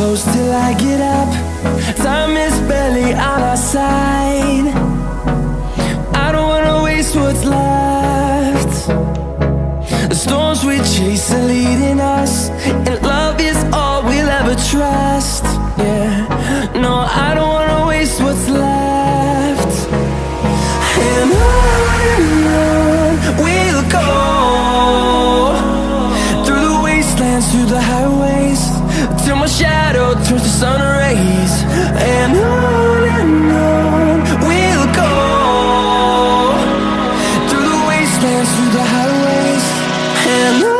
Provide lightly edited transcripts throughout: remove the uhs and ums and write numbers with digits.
close till I get up. Time is barely on our side. I don't wanna waste what's left. The storms we chase are leading us, and love is all we'll ever trust. Yeah, no, I don't wanna waste what's left. And on we'll go, through the wastelands, through the highways, till my shadow turns to sun rays. And on we'll go, through the wastelands, through the highways, and on.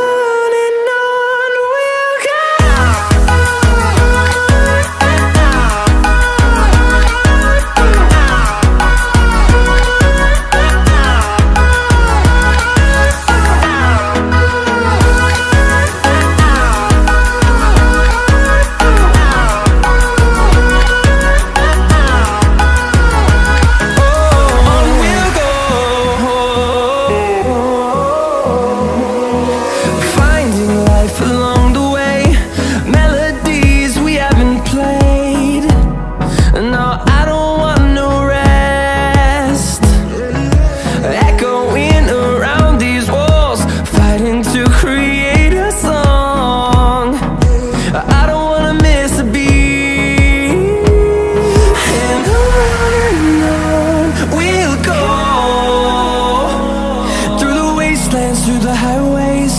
Through the highways,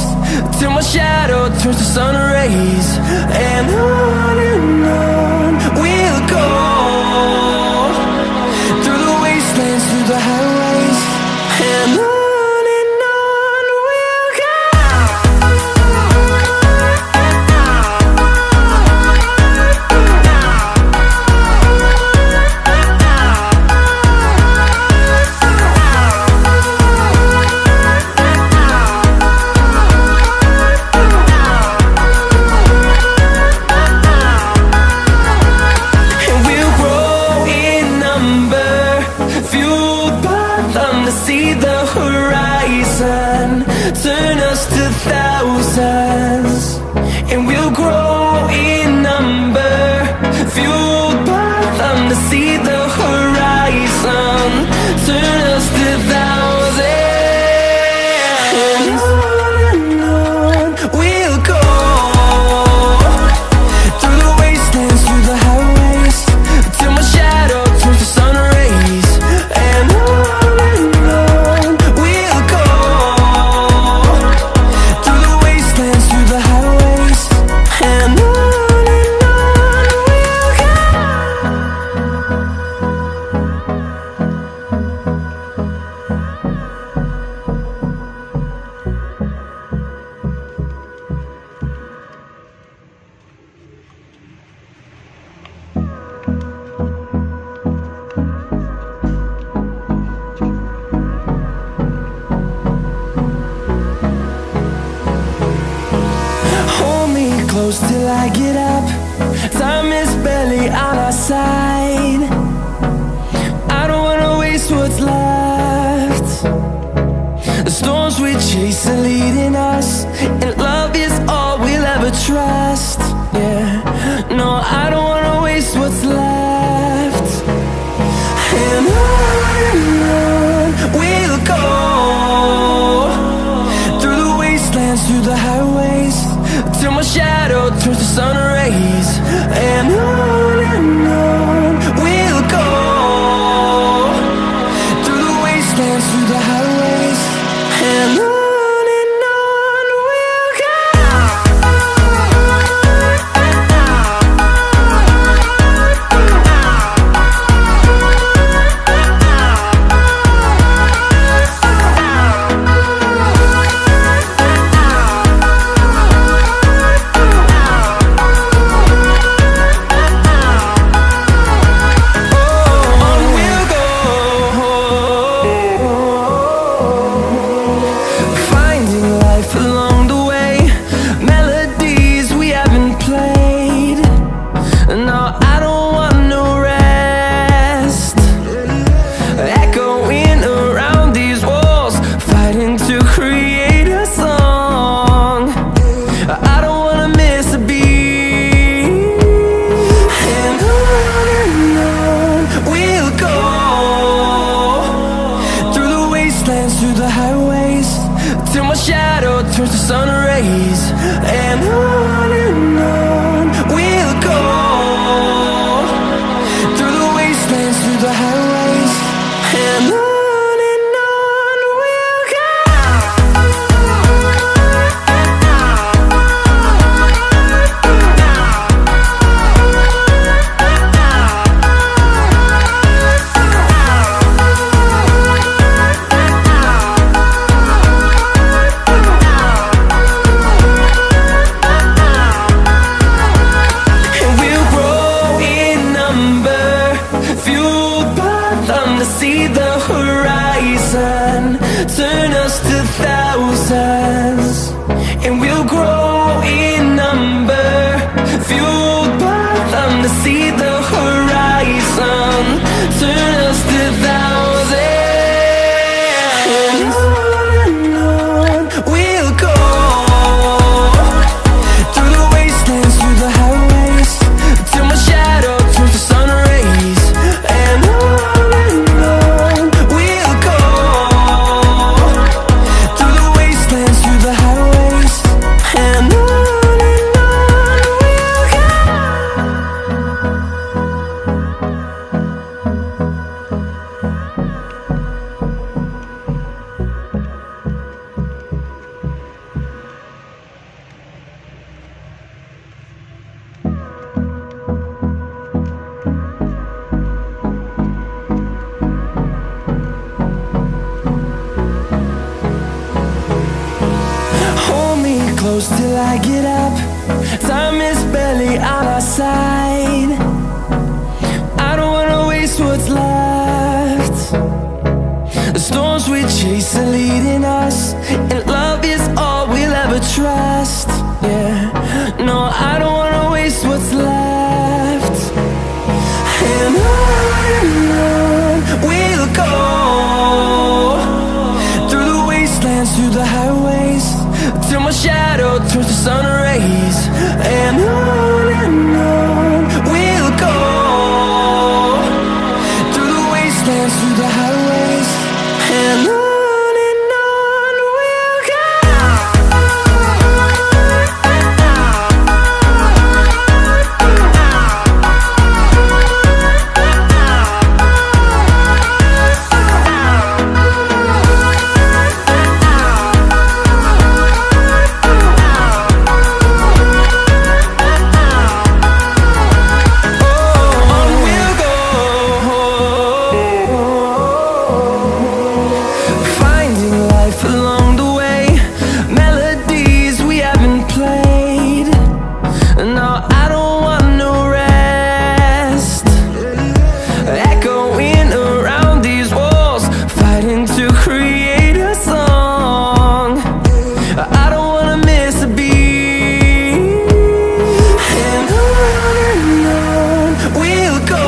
till my shadow turns to sun rays. And on we'll go, through the wastelands, through the highways, and on. See the horizon turn us to thousands, and we'll grow in number, fueled by them to see the horizon turn us to thousands. And on we'll go, through the wastelands, through the highways, till my shadow turns to sun rays. And on close till I get up. Time is barely on our side. I don't wanna waste what's left. The storms we chase are leading us, and love is all we'll ever trust. Yeah, no, I don't wanna waste what's left. And on we'll go, through the wastelands, through the highways, till my shadow turns to sun rays. And on we'll go, through the wastelands, through the highways, and on. the highways, till my shadow turns to sun rays. And on we'll go, through the wastelands, through the highways, and on we'll go. See the horizon, turn us to thousands, and we'll grow in number, fueled by them to see the horizon, turn us to thousands, and on we'll go, through the wastelands, through the highways, till my shadow turns to sun rays. And close till I get up. Time is barely on our side. I don't wanna waste what's left. The storms we chase are leading us, and love is all we'll ever trust. Yeah, no, I don't wanna waste what's left. And on we'll go, through the wastelands, through the highways, till my shadow turns to sun rays. And on we'll go, through the wastelands, through the highways, and on we'll go. Along the way, melodies we haven't played. No, I don't want no rest. Echoing around these walls, fighting to create a song. I don't wanna miss a beat. And on we'll go,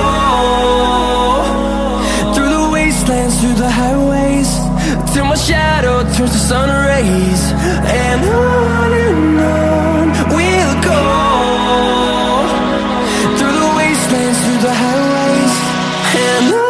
through the wastelands, through the highways, till my shadow turns to sun rays. And on we'll go, through the wastelands, through the highways, and on.